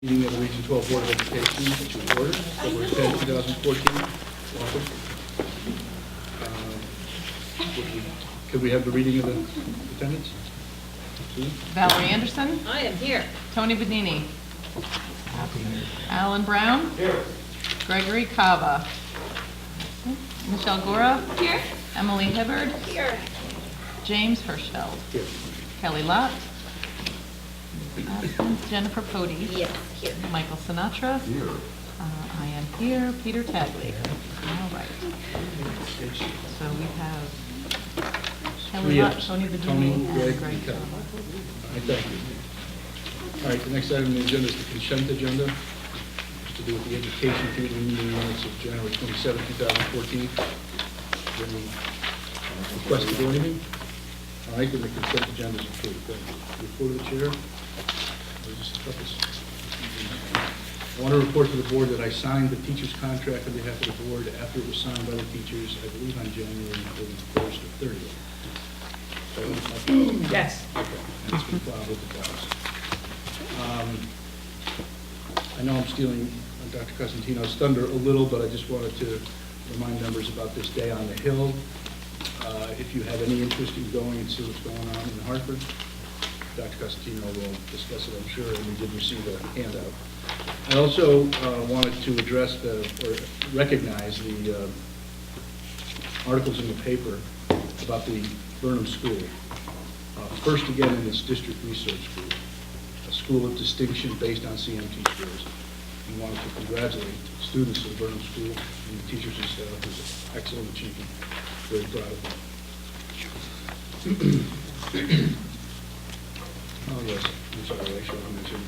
Meeting of the Region 12 Board of Education to order, February 10, 2014. Welcome. Could we have the reading of the attendance? Susan? Valerie Anderson. I am here. Tony Bedini. Alan Brown. Here. Gregory Cava. Michelle Gora. Here. Emily Hibbard. Here. James Hirschfeld. Here. Kelly Lott. Jennifer Pody. Yes, here. Michael Sinatra. Here. I am here. Peter Tagley. All right. So we have Kelly Three Lott, yes. Tony Bedini, Tony, and Greg, Greg and Kelly. Cava. All right, thank you. All right, the next item on the agenda is the consent agenda. It's to do with the Education Committee meeting minutes of January 27, 2014. Any request to do anything? All right, then the consent agenda is approved. Thank you. Report of the chair. There's just a couple. I want to report to the board that I signed the teacher's contract on behalf of the board after it was signed by the teachers, I believe on January 31st or 30th. So, Yes. okay, and it's been filed with the files. I know I'm stealing Dr. Cosentino's thunder a little, but I just wanted to remind members about this day on the Hill. If you have any interest in going and see what's going on in Hartford, Dr. Cosentino will discuss it, I'm sure, and we did receive a handout. I also wanted to address or recognize the articles in the paper about the Burnham School. First again in this district research group, a school of distinction based on CMT scores. We wanted to congratulate students of Burnham School and the teachers and staff. It was an excellent achievement. Very proud of them. Oh yes, I'm sorry, I should have mentioned.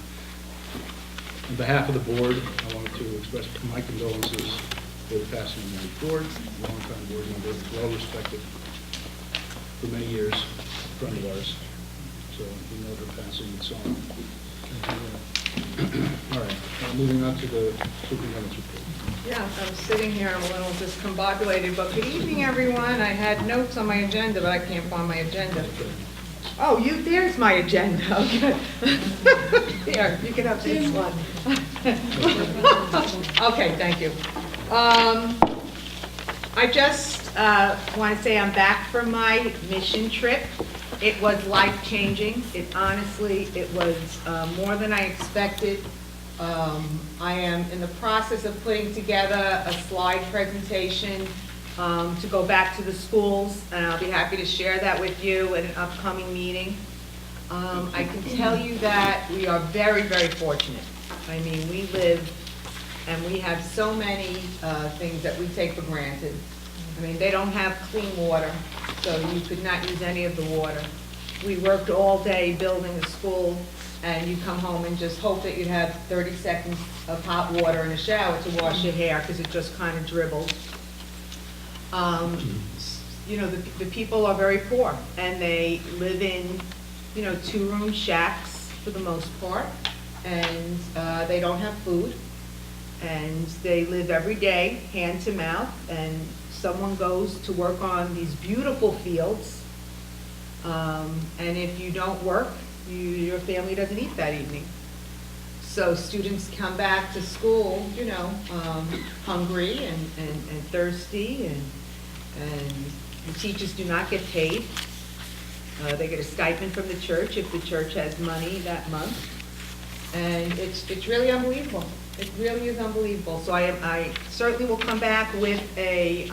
On behalf of the board, I wanted to express my condolences for the passing of Mary Ford, a longtime board member, well respected for many years, a friend of ours. So we know her passing and so on. All right, moving on to the superintendent's report. Yeah, I'm sitting here, I'm a little discombobulated, but good evening, everyone. I had notes on my agenda, but I can't find my agenda. Oh, there's my agenda, okay. Here, you can have this one. Okay, thank you. I just want to say I'm back from my mission trip. It was life-changing. It was more than I expected. I am in the process of putting together a slide presentation to go back to the schools, and I'll be happy to share that with you at an upcoming meeting. I can tell you that we are very, very fortunate. I mean, we live and we have so many things that we take for granted. I mean, they don't have clean water, so you could not use any of the water. We worked all day building a school, and you come home and just hope that you'd have 30 seconds of hot water in a shower to wash your hair, because it just kind of dribbled. You know, the people are very poor, and they live in, you know, two-room shacks for the most part, and they don't have food, and they live every day hand to mouth, and someone goes to work on these beautiful fields, and if you don't work, your family doesn't eat that evening. So students come back to school, you know, hungry and thirsty, and the teachers do not get paid. They get a stipend from the church if the church has money that month. And it's really unbelievable. It really is unbelievable. So I certainly will come back with a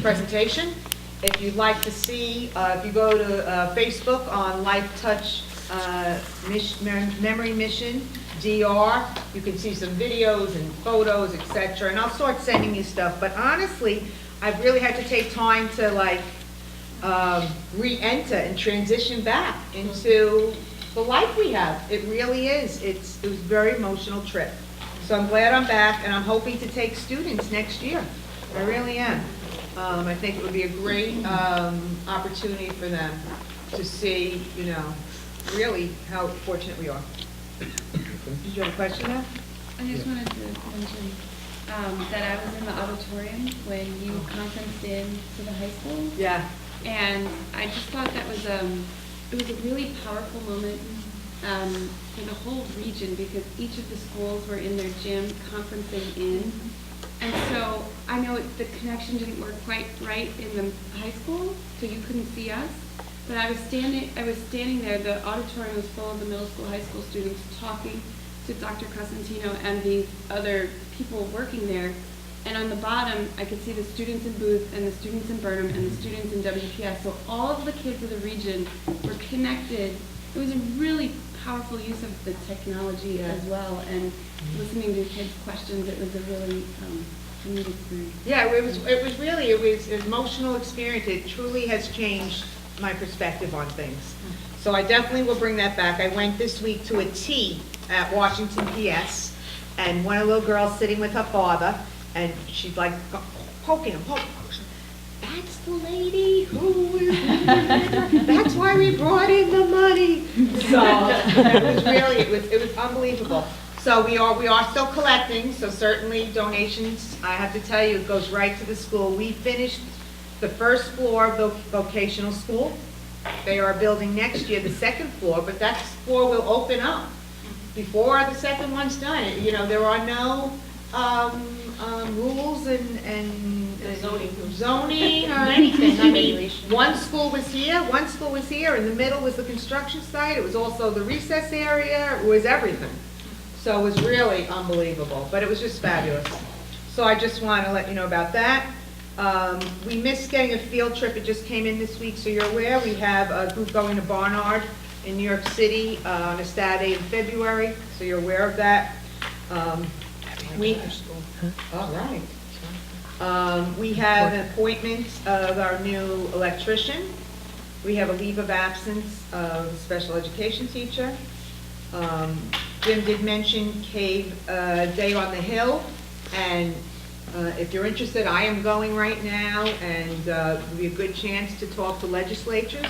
presentation. If you'd like to see, if you go to Facebook on Life Touch Memory Mission, DR, you can see some videos and photos, etc. And I'll start sending you stuff. But honestly, I've really had to take time to like re-enter and transition back into the life we have. It really is. It was a very emotional trip. So I'm glad I'm back, and I'm hoping to take students next year. I really am. I think it would be a great opportunity for them to see, you know, really how fortunate we are. Did you have a question now? I just wanted to mention that I was in the auditorium when you conferenced in to the high school. Yeah. And I just thought that was it was a really powerful moment for the whole region, because each of the schools were in their gym conferencing in. And so I know the connection didn't work quite right in the high school, so you couldn't see us. But I was standing there, the auditorium was full of the middle school, high school students talking to Dr. Cosentino and the other people working there. And on the bottom, I could see the students in Booth and the students in Burnham and the students in WPS. So all of the kids of the region were connected. It was a really powerful use of the technology as well. And listening to kids' questions, it was a really neat experience. Yeah, it was an emotional experience. It truly has changed my perspective on things. So I definitely will bring that back. I went this week to a tea at Washington PS, and one of the little girls sitting with her father, and she's like poking him. That's the lady who is, that's why we brought in the money. So it was unbelievable. So we are still collecting, so certainly donations, I have to tell you, it goes right to the school. We finished the first floor of the vocational school. They are building next year the second floor, but that floor will open up before the second one's done. You know, there are no rules and zoning or anything. I mean, one school was here, in the middle was the construction site, it was also the recess area, it was everything. So it was really unbelievable, but it was just fabulous. So I just want to let you know about that. We missed getting a field trip, it just came in this week, so you're aware. We have a group going to Barnard in New York City on a Saturday in February, so you're aware of that. All right. We have an appointment of our new electrician. We have a leave of absence of a special education teacher. Jim did mention Cave Day on the Hill, and if you're interested, I am going right now, and it'll be a good chance to talk to legislatures.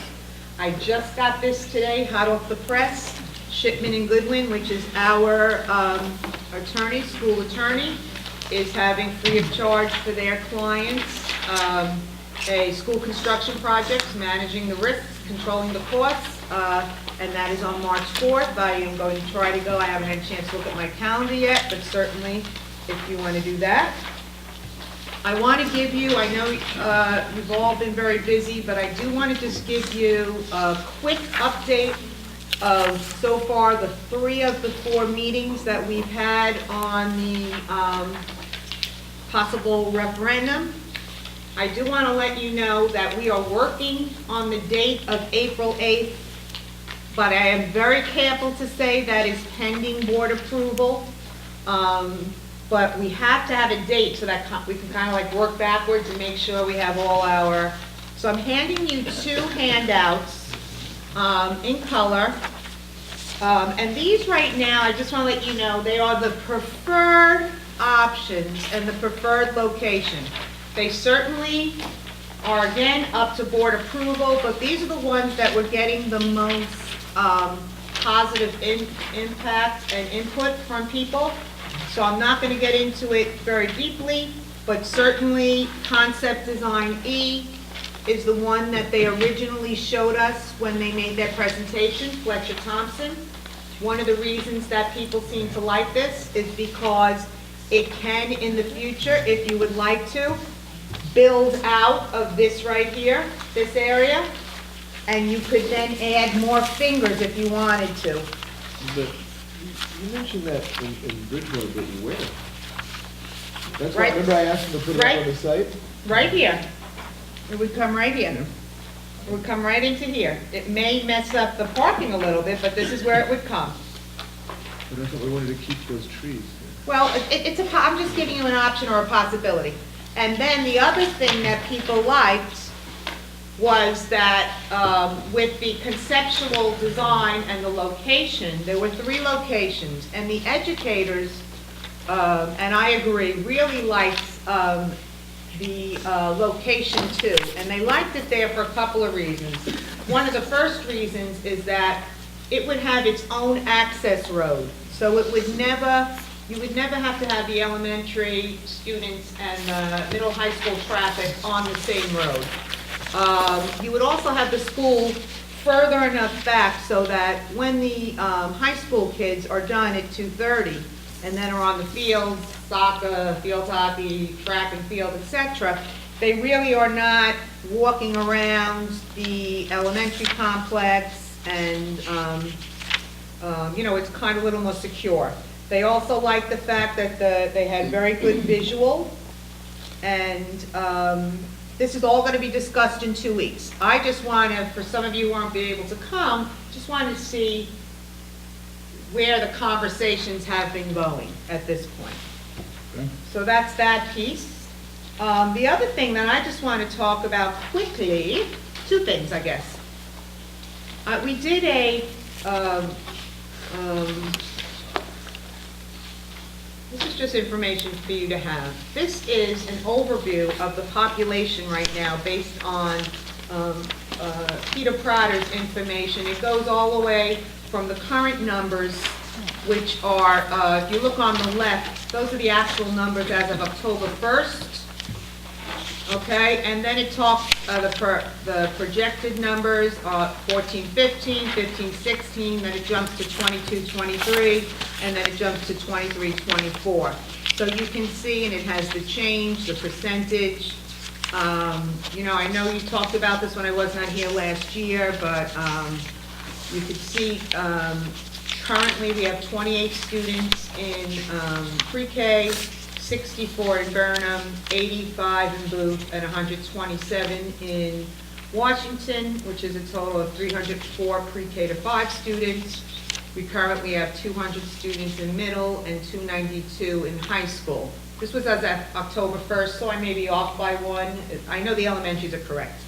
I just got this today, hot off the press. Shipman and Goodwin, which is our attorney, school attorney, is having free of charge for their clients a school construction project, managing the risks, controlling the costs, and that is on March 4th. I am going to try to go. I haven't had a chance to look at my calendar yet, but certainly if you want to do that. I want to give you, I know you've all been very busy, but I do want to just give you a quick update of so far the 3 of the 4 meetings that we've had on the possible referendum. I do want to let you know that we are working on the date of April 8th, but I am very careful to say that is pending board approval. But we have to have a date so that we can kind of like work backwards and make sure we have all our, so I'm handing you 2 handouts in color. And these right now, I just want to let you know, they are the preferred options and the preferred location. They certainly are, again, up to board approval, but these are the ones that we're getting the most positive impact and input from people. So I'm not going to get into it very deeply, but certainly Concept Design E is the one that they originally showed us when they made their presentation, Fletcher Thompson. One of the reasons that people seem to like this is because it can, in the future, if you would like to, build out of this right here, this area, and you could then add more fingers if you wanted to. But you mentioned that in Bridgewater, but where? That's Right. why, remember I asked them to put it Right. up on the site? Right here. It would come right here. It would come right into here. It may mess up the parking a little bit, but this is where it would come. But I thought we wanted to keep those trees. Well, I'm just giving you an option or a possibility. And then the other thing that people liked was that with the conceptual design and the location, there were 3 locations, and the educators, and I agree, really liked the location too. And they liked it there for a couple of reasons. One of the first reasons is that it would have its own access road. So it would never, you would never have to have the elementary students and middle high school traffic on the same road. You would also have the school further enough back so that when the high school kids are done at 2:30 and then are on the field, soccer, field hockey, track and field, etc., they really are not walking around the elementary complex and, it's kind of a little more secure. They also like the fact that they had very good visual, and this is all going to be discussed in 2 weeks. I just want to, for some of you who aren't be able to come, just want to see where the conversations have been going at this point. Okay. So that's that piece. The other thing that I just want to talk about quickly, two things, I guess. We did this is just information for you to have. This is an overview of the population right now based on Peter Prater's information. It goes all the way from the current numbers, which are, if you look on the left, those are the actual numbers as of October 1st. Okay, and then it talks, the projected numbers are 14, 15, 15, 16, then it jumps to 22, 23, and then it jumps to 23, 24. So you can see, and it has the change, the percentage. I know you talked about this when I was not here last year, but you could see currently we have 28 students in pre-K, 64 in Burnham, 85 in Booth, and 127 in Washington, which is a total of 304 pre-K to 5 students. We currently have 200 students in middle and 292 in high school. This was as of October 1st, so I may be off by one. I know the elementaries are correct.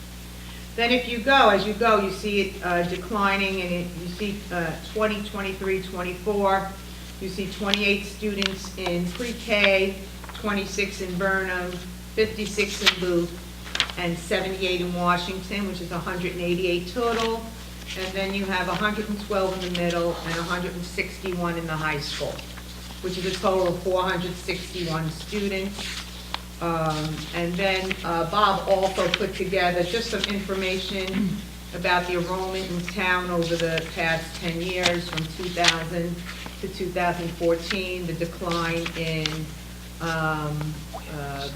Then if you go, as you go, you see it declining, and you see 20, 23, 24. You see 28 students in pre-K, 26 in Burnham, 56 in Booth, and 78 in Washington, which is 188 total. And then you have 112 in the middle and 161 in the high school, which is a total of 461 students. And then Bob also put together just some information about the enrollment in town over the past 10 years, from 2000 to 2014, the decline in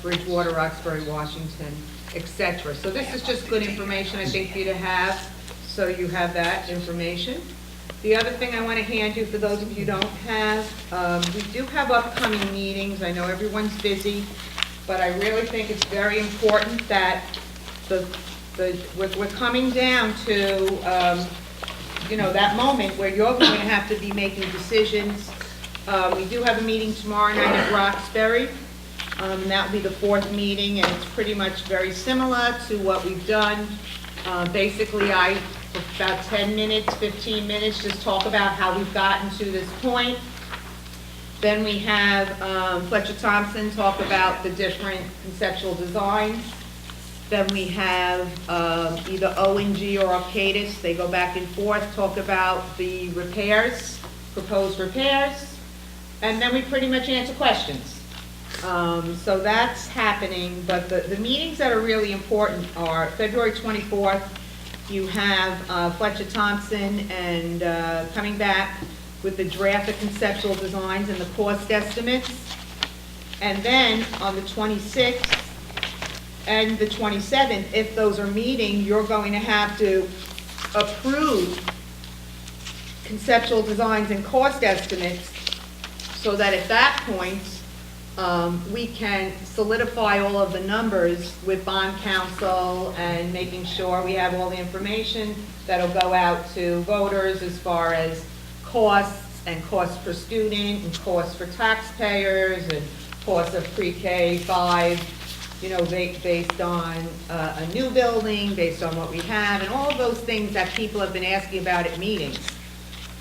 Bridgewater, Roxbury, Washington, etc. So this is just good information, I think, for you to have, so you have that information. The other thing I want to hand you, for those of you who don't have, we do have upcoming meetings. I know everyone's busy, but I really think it's very important that we're coming down to that moment where you're going to have to be making decisions. We do have a meeting tomorrow night at Roxbury, and that will be the 4th meeting, and it's pretty much very similar to what we've done. Basically, I, for about 10 minutes, 15 minutes, just talk about how we've gotten to this point. Then we have Fletcher Thompson talk about the different conceptual designs. Then we have either O&G or Arcadis. They go back and forth, talk about the repairs, proposed repairs, and then we pretty much answer questions. So that's happening, but the meetings that are really important are February 24th. You have Fletcher Thompson and coming back with the draft of conceptual designs and the cost estimates. And then on the 26th and the 27th, if those are meeting, you're going to have to approve conceptual designs and cost estimates, so that at that point, we can solidify all of the numbers with bond counsel and making sure we have all the information that'll go out to voters as far as costs and costs per student and costs for taxpayers and costs of pre-K 5, based on a new building, based on what we have, and all of those things that people have been asking about at meetings.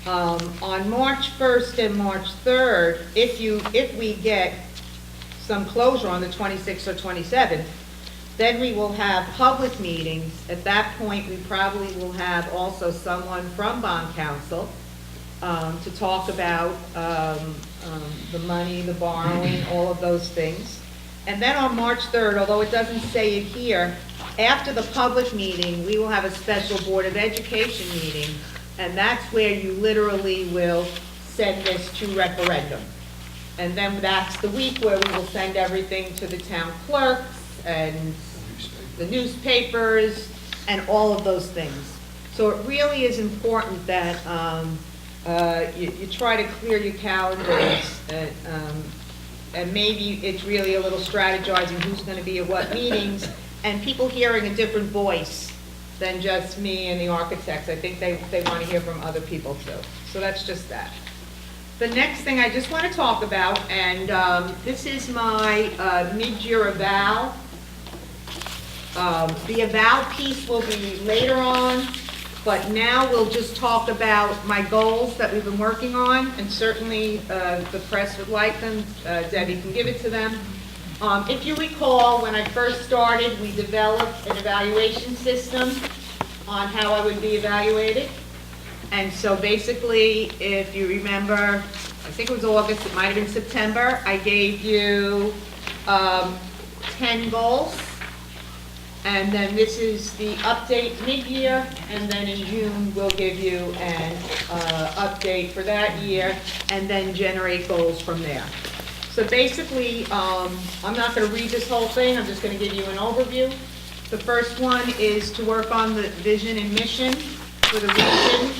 On March 1st and March 3rd, if we get some closure on the 26th or 27th, then we will have public meetings. At that point, we probably will have also someone from bond counsel to talk about the money, the borrowing, all of those things. And then on March 3rd, although it doesn't say it here, after the public meeting, we will have a special Board of Education meeting, and that's where you literally will send this to referendum. And then that's the week where we will send everything to the town clerks and the newspapers and all of those things. So it really is important that you try to clear your calendars, and maybe it's really a little strategizing who's going to be at what meetings, and people hearing a different voice than just me and the architects. I think they want to hear from other people too. So that's just that. The next thing I just want to talk about, and this is my mid-year eval. The eval piece will be later on, but now we'll just talk about my goals that we've been working on, and certainly the press would like them. Debbie can give it to them. If you recall, when I first started, we developed an evaluation system on how I would be evaluated. And so basically, if you remember, I think it was August, it might have been September, I gave you 10 goals. And then this is the update mid-year, and then in June, we'll give you an update for that year, and then generate goals from there. So basically, I'm not going to read this whole thing, I'm just going to give you an overview. The first one is to work on the vision and mission for the region.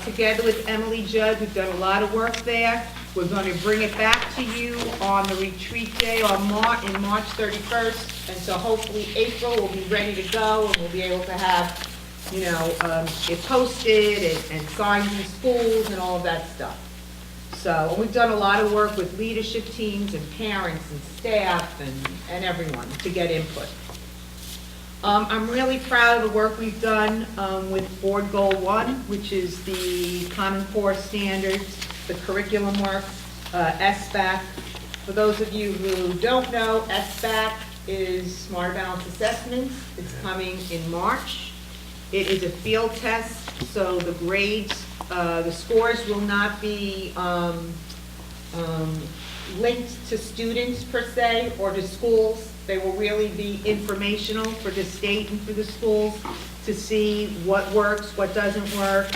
Together with Emily Judd, we've done a lot of work there. We're going to bring it back to you on the retreat day on March 31st, and so hopefully April will be ready to go, and we'll be able to have, you know, it posted and signs in schools and all of that stuff. So we've done a lot of work with leadership teams and parents and staff and everyone to get input. I'm really proud of the work we've done with Board Goal 1, which is the Common Core standards, the curriculum work, SBAC. For those of you who don't know, SBAC is Smart Balanced Assessments. It's coming in March. It is a field test, so the grades, the scores will not be linked to students per se or to schools. They will really be informational for the state and for the schools to see what works, what doesn't work.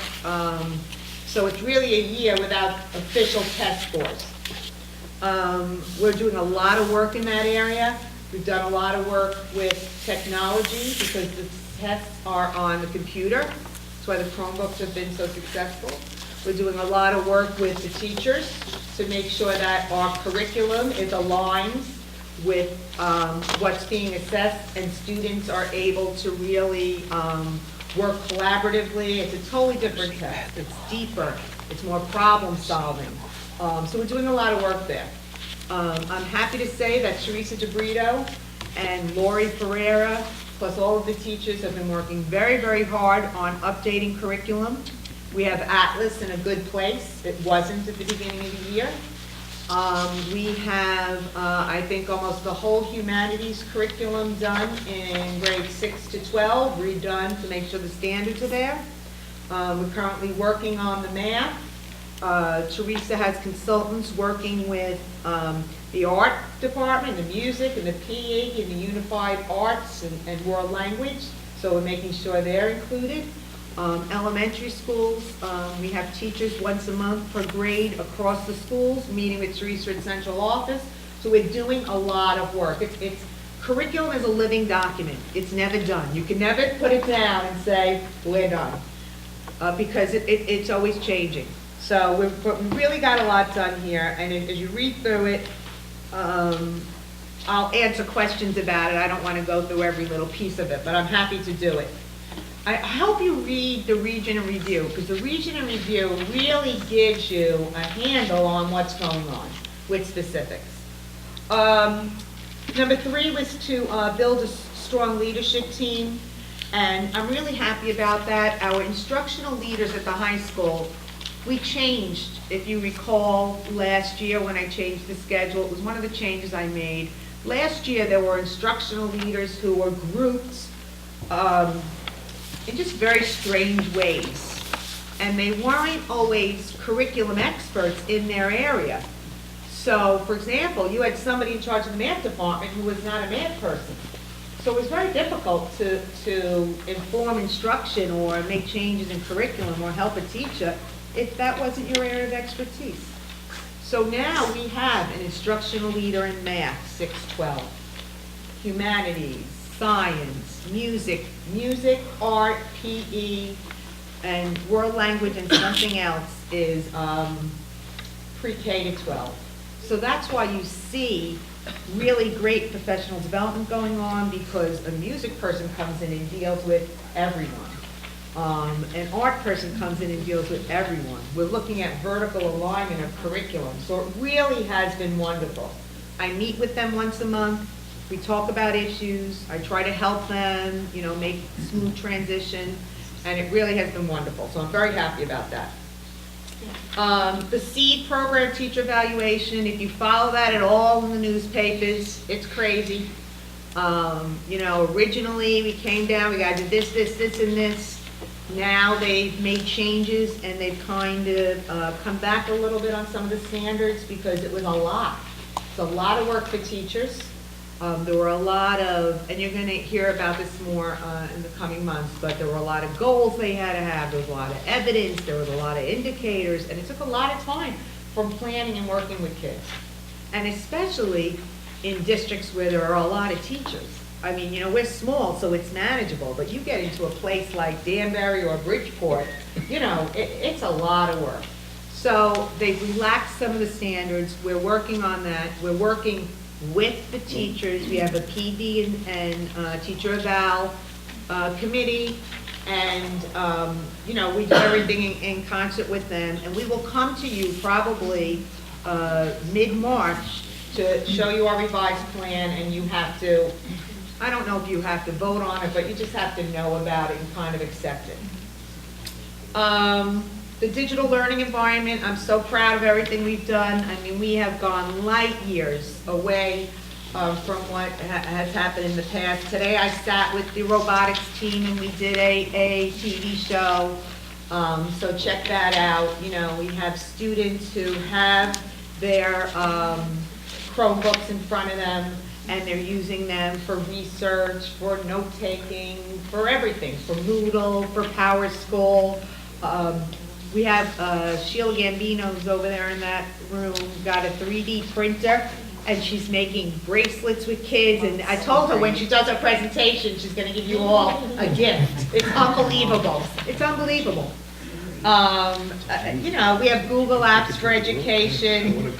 So it's really a year without official test scores. We're doing a lot of work in that area. We've done a lot of work with technology because the tests are on the computer. That's why the Chromebooks have been so successful. We're doing a lot of work with the teachers to make sure that our curriculum is aligned with what's being assessed, and students are able to really work collaboratively. It's a totally different test. It's deeper. It's more problem solving. So we're doing a lot of work there. I'm happy to say that Teresa DeBrito and Lori Ferreira, plus all of the teachers, have been working very, very hard on updating curriculum. We have Atlas in a good place. It wasn't at the beginning of the year. We have, I think, almost the whole humanities curriculum done in grades 6 to 12, redone to make sure the standards are there. We're currently working on the math. Teresa has consultants working with the art department, the music, and the PE, and the unified arts and world language, so we're making sure they're included. Elementary schools, we have teachers once a month per grade across the schools, meeting with Teresa at central office. So we're doing a lot of work. Curriculum is a living document. It's never done. You can never put it down and say, we're done, because it's always changing. So we've really got a lot done here, and as you read through it, I'll answer questions about it. I don't want to go through every little piece of it, but I'm happy to do it. I hope you read the Region in Review, because the Region in Review really gives you a handle on what's going on with specifics. Number 3 was to build a strong leadership team, and I'm really happy about that. Our instructional leaders at the high school, we changed, if you recall, last year when I changed the schedule. It was one of the changes I made. Last year, there were instructional leaders who were grouped in just very strange ways. And they weren't always curriculum experts in their area. So, for example, you had somebody in charge of the math department who was not a math person. So it was very difficult to inform instruction or make changes in curriculum or help a teacher if that wasn't your area of expertise. So now we have an instructional leader in math, 612, humanities, science, music, art, PE, and world language and something else is pre-K to 12. So that's why you see really great professional development going on, because a music person comes in and deals with everyone. An art person comes in and deals with everyone. We're looking at vertical alignment of curriculum, so it really has been wonderful. I meet with them once a month, we talk about issues, I try to help them, make smooth transition, and it really has been wonderful, so I'm very happy about that. The SEED program, teacher evaluation, if you follow that at all in the newspapers, it's crazy. Originally we came down, we got to do this, and this. Now they've made changes and they've kind of come back a little bit on some of the standards because it was a lot. It's a lot of work for teachers. There were a lot of, and you're going to hear about this more in the coming months, but there were a lot of goals they had to have, there was a lot of evidence, there was a lot of indicators, and it took a lot of time from planning and working with kids. And especially in districts where there are a lot of teachers. I mean, we're small, so it's manageable, but you get into a place like Danbury or Bridgeport, it's a lot of work. So they've relaxed some of the standards, we're working on that, we're working with the teachers. We have a PD and teacher eval committee, and we do everything in concert with them. And we will come to you probably mid-March to show you our revised plan, and you have to, I don't know if you have to vote on it, but you just have to know about it and kind of accept it. The digital learning environment, I'm so proud of everything we've done. I mean, we have gone light years away from what has happened in the past. Today I sat with the robotics team and we did a TV show, so check that out. We have students who have their Chromebooks in front of them and they're using them for research, for note-taking, for everything, for Moodle, for PowerSchool. We have Sheila Gambino's over there in that room, got a 3D printer, and she's making bracelets with kids, and I told her when she does her presentation, she's gonna give you all a gift. It's unbelievable. It's unbelievable. We have Google Apps for education.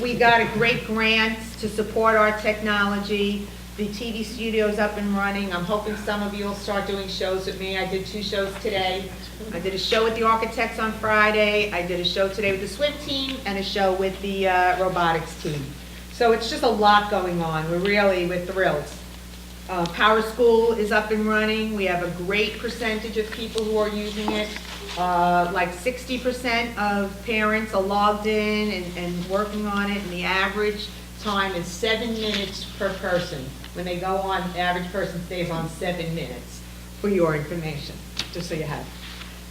We got a great grant to support our technology. The TV studio's up and running. I'm hoping some of you will start doing shows with me. I did 2 shows today. I did a show with the architects on Friday. I did a show today with the swim team and a show with the robotics team. So it's just a lot going on. We're thrilled. PowerSchool is up and running. We have a great percentage of people who are using it. Like 60% of parents are logged in and working on it, and the average time is 7 minutes per person. When they go on, the average person stays on 7 minutes, for your information, just so you have.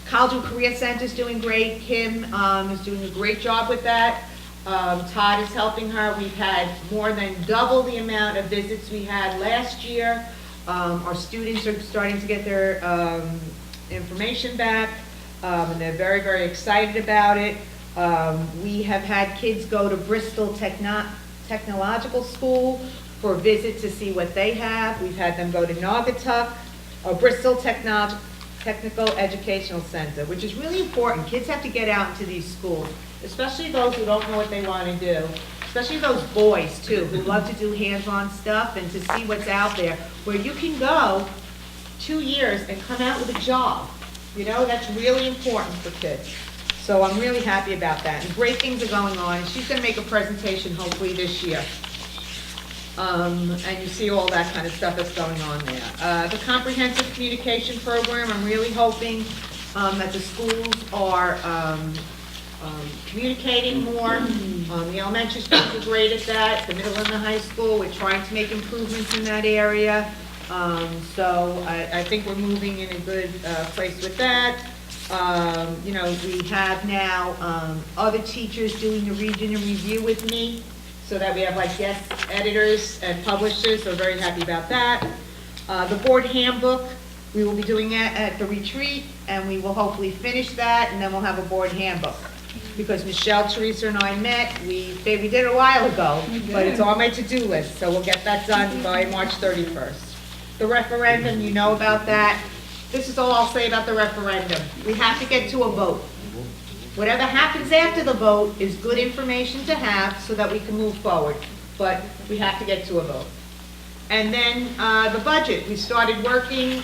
College and Career Center is doing great. Kim is doing a great job with that. Todd is helping her. We've had more than double the amount of visits we had last year. Our students are starting to get their information back, and they're very, very excited about it. We have had kids go to Bristol Technological School for a visit to see what they have. We've had them go to Naugatuck, or Bristol Technical Educational Center, which is really important. Kids have to get out into these schools, especially those who don't know what they want to do, especially those boys too, who love to do hands-on stuff, and to see what's out there, where you can go 2 years and come out with a job. That's really important for kids. So I'm really happy about that. And great things are going on. She's going to make a presentation hopefully this year. And you see all that kind of stuff that's going on there. The comprehensive communication program, I'm really hoping that the schools are communicating more. The elementary schools are great at that. The middle and the high school, we're trying to make improvements in that area. So I think we're moving in a good place with that. We have now other teachers doing the region and review with me. so that we have like guest editors and publishers, so very happy about that. The board handbook, we will be doing that at the retreat, and we will hopefully finish that, and then we'll have a board handbook. Because Michelle, Teresa, and I met, we did it a while ago, but it's on my to-do list, so we'll get that done by March 31st. The referendum, you know about that. This is all I'll say about the referendum. We have to get to a vote. Whatever happens after the vote is good information to have so that we can move forward, but we have to get to a vote. And then the budget, we started working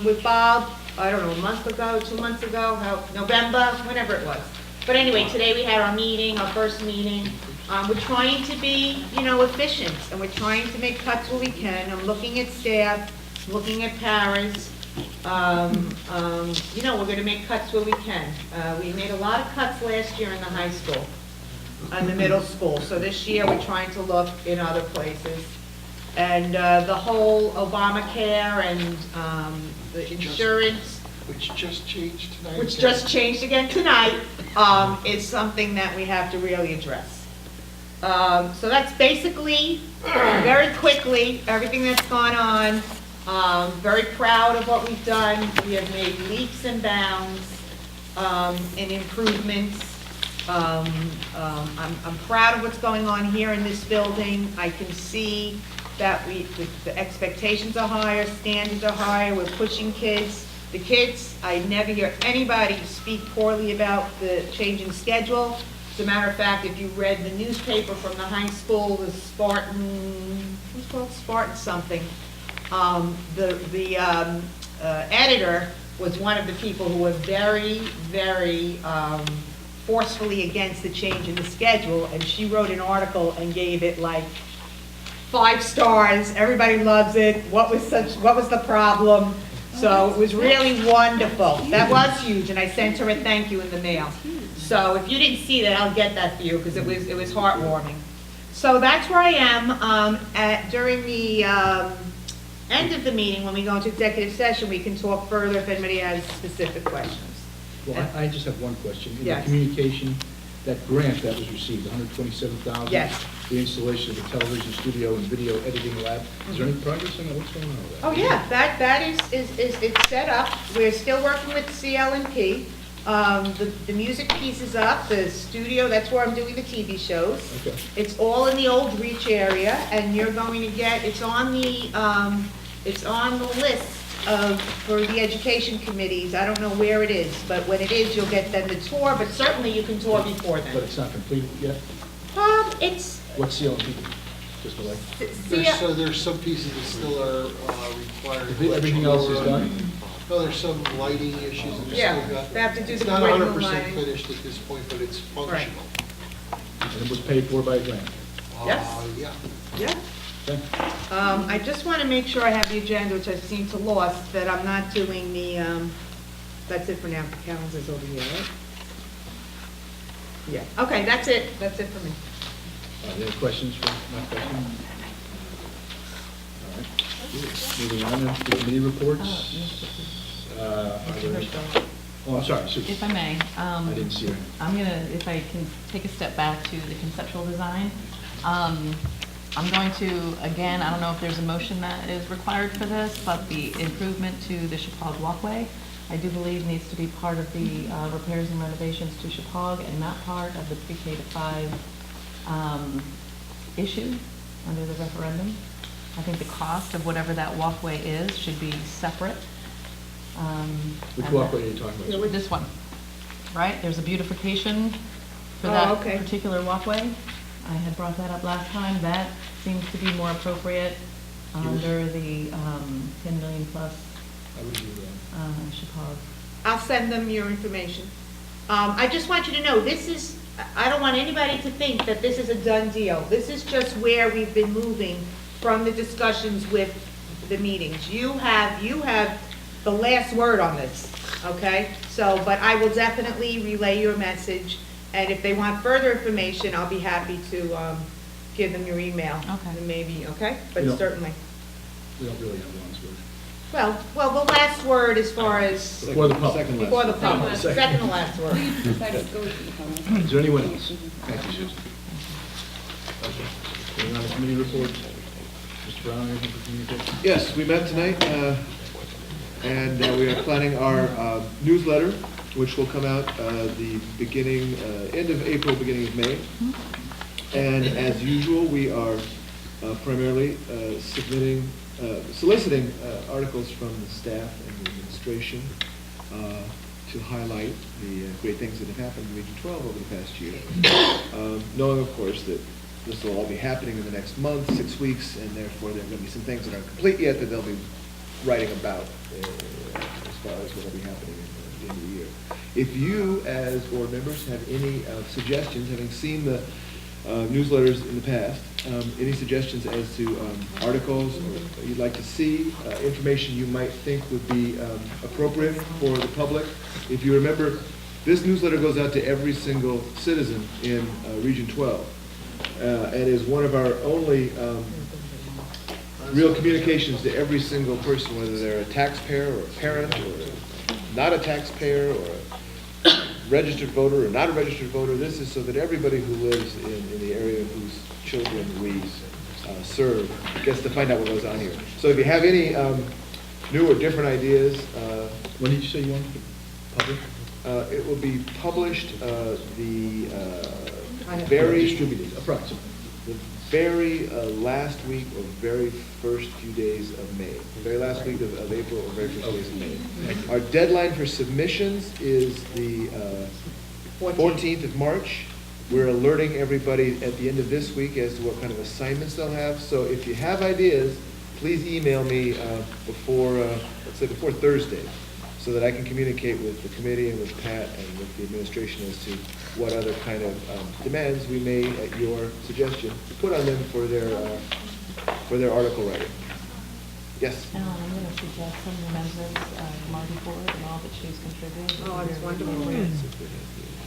with Bob, I don't know, a month ago, 2 months ago, November, whenever it was. But anyway, today we had our meeting, our first meeting. We're trying to be, efficient, and we're trying to make cuts where we can. I'm looking at staff, looking at parents. We're gonna make cuts where we can. We made a lot of cuts last year in the high school, and the middle school. So this year, we're trying to look in other places. And the whole Obamacare and the insurance, Which just changed tonight. which just changed again tonight, is something that we have to really address. So that's basically, very quickly, everything that's gone on. Very proud of what we've done. We have made leaps and bounds in improvements. I'm proud of what's going on here in this building. I can see that the expectations are higher, standards are higher, we're pushing kids. The kids, I never hear anybody speak poorly about the change in schedule. As a matter of fact, if you read the newspaper from the high school, the Spartan, who's called Spartan something, the editor was one of the people who was very, very forcefully against the change in the schedule, and she wrote an article and gave it like 5 stars. Everybody loves it. What was the problem? So it was really wonderful. That was huge, and I sent her a thank you in the mail. So if you didn't see that, I'll get that for you, because it was heartwarming. So that's where I am. During the end of the meeting, when we go into executive session, we can talk further if anybody has specific questions. Well, I just have one question. In the Yes. communication, that grant that was received, $127,000? Yes. The installation of the television studio and video editing lab. Is there any progress on that? What's going on with that? Oh, yeah, that is it's set up. We're still working with CL&P. The music piece is up, the studio, that's where I'm doing the TV shows. Okay. It's all in the old Reach area, and you're going to get, it's on the list for the education committees. I don't know where it is, but when it is, you'll get then the tour, but certainly you can tour before But then. it's not completed yet? It's, What's CLP? Just like, There's some pieces that still are required. everything else is done? No, there's some lighting issues that Yeah, still got. they have to do It's the not original 100% lighting. finished at this point, but it's functional. And it was paid for by a grant? Yes. Yeah. yeah. Okay. I just want to make sure I have the agenda, which I seem to lost, that I'm not doing the, that's it for now, the calendar's over here, right? Yeah, okay, that's it for me. Any questions for my question? All right. Moving on to the committee reports. Are there- Oh, I'm sorry, Sue. If I may, I didn't see her. I'm gonna, if I can take a step back to the conceptual design. I'm going to, again, I don't know if there's a motion that is required for this, but the improvement to the Chapag walkway, I do believe needs to be part of the repairs and renovations to Chapag and not part of the pre-K to 5 issue under the referendum. I think the cost of whatever that walkway is should be separate. Which and walkway are you talking about? Sue? This one, right? There's a beautification for Oh, that okay. particular walkway. I had brought that up last time. That seems to be more appropriate under the 10 million plus I would do that. Chapag. I'll send them your information. I just want you to know, I don't want anybody to think that this is a done deal. This is just where we've been moving from the discussions with the meetings. You have the last word on this, okay? So, but I will definitely relay your message, and if they want further information, I'll be happy to give them your email. Okay. And maybe, okay? But Yeah. certainly. We don't really have the last word. Well, the last word as far as, For the public. for the public, second to last word. Decided to go with the Is there anyone else? Thank you, Susan. Okay. Moving on to committee reports. Mr. Brown, anything for communication? Yes, we met tonight, and we are planning our newsletter, which will come out the beginning, end of April, beginning of May. And as usual, we are primarily soliciting articles from the staff and the administration to highlight the great things that have happened in Region 12 over the past year. Knowing, of course, that this will all be happening in the next month, 6 weeks, and therefore there are going to be some things that aren't complete yet that they'll be writing about as far as what will be happening at the end of the year. If you, as board members, have any suggestions, having seen the newsletters in the past, any suggestions as to articles or you'd like to see, information you might think would be appropriate for the public. If you remember, this newsletter goes out to every single citizen in Region 12 and is one of our only real communications to every single person, whether they're a taxpayer or a parent or not a taxpayer or a registered voter or not a registered voter. This is so that everybody who lives in the area whose children we serve gets to find out what goes on here. So if you have any new or different ideas, When did you say you wanted to publish? it will be published the Very very distributed, approximately. the very last week or very first few days of May. Very last week of April or very first days of May. Our deadline for submissions is the 14th of March. We're alerting everybody at the end of this week as to what kind of assignments they'll have. So if you have ideas, please email me before, let's say before Thursday, so that I can communicate with the committee and with Pat and with the administration as to what other kind of demands we may, at your suggestion, put on them for their article writing. Yes? I'm going to suggest some amendments, Marty Ford and all that she's contributed. Oh, it's wonderful.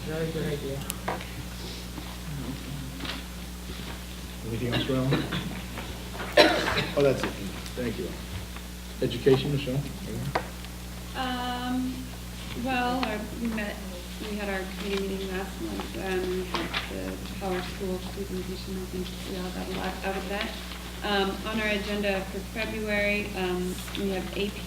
Very good idea. Anything else, Ron? Oh, that's it. Thank you. Education, Michelle? Well, we had our committee meeting last month, we had the Power School presentation, I think we all got a lot out of that. On our agenda for February, we have AP,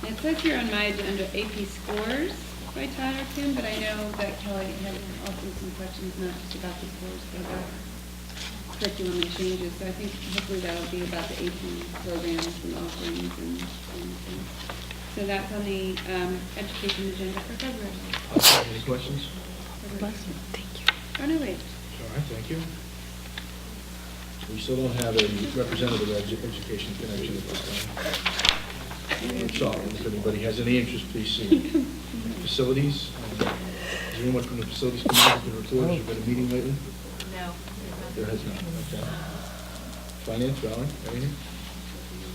and it says here on my agenda, AP scores by Tyler Tim, but I know that Kelly had also some questions, not just about the scores, but about curriculum and changes, so I think hopefully that'll be about the AP programs and offerings and things. So that's on the education agenda for February. Any questions? Thank you. Oh, no, wait. All right, thank you. We still don't have a representative of education connection at this time. So, if anybody has any interest, please see facilities. Is there anyone from the facilities committee who can report? Has there been a meeting lately? No. There has not. Okay. Finance, Valerie, anything?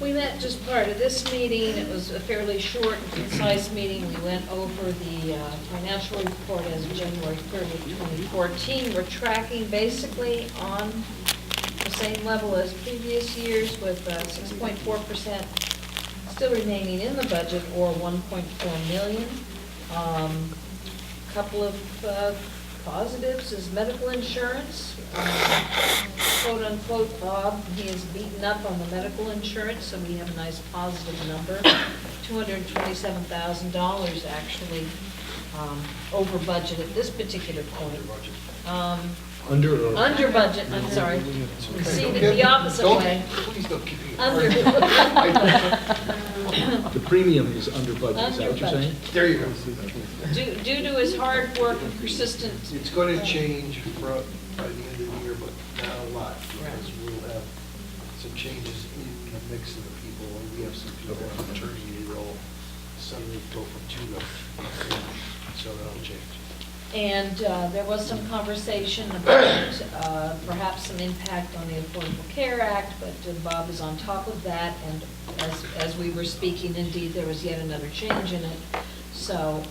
We met just prior to this meeting. It was a fairly short and concise meeting. We went over the financial report as of January 30th, 2014. We're tracking basically on the same level as previous years with 6.4% still remaining in the budget, or 1.4 million. Couple of positives is medical insurance. Quote unquote, Bob, he is beaten up on the medical insurance, so we have a nice positive number. $227,000 actually over budget at this particular point. Under or? Under budget, I'm sorry. See, the opposite way. Please don't keep me. Under. The premium is under budget, is that what you're Under saying? There you go. Due to his hard work and persistence. It's going to change by the end of the year, but not a lot, because we'll have some changes in the mix of the people, and we have some people on maternity role, suddenly go from 2 to 3, so that'll change. And there was some conversation about perhaps some impact on the Affordable Care Act, but Bob is on top of that, and as we were speaking, indeed, there was yet another change in it. So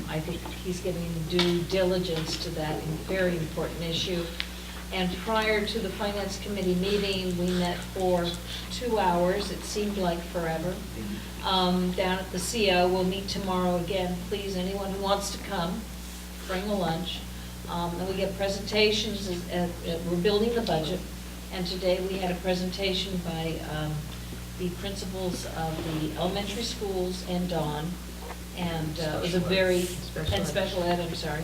I think he's giving due diligence to that very important issue. And prior to the Finance Committee meeting, we met for 2 hours. It seemed like forever. Down at the CO, we'll meet tomorrow again. Please, anyone who wants to come, bring a lunch. And we get presentations. We're building the budget, And today we had a presentation by the principals of the elementary schools and Dawn. And it was a very, and special ed, I'm sorry.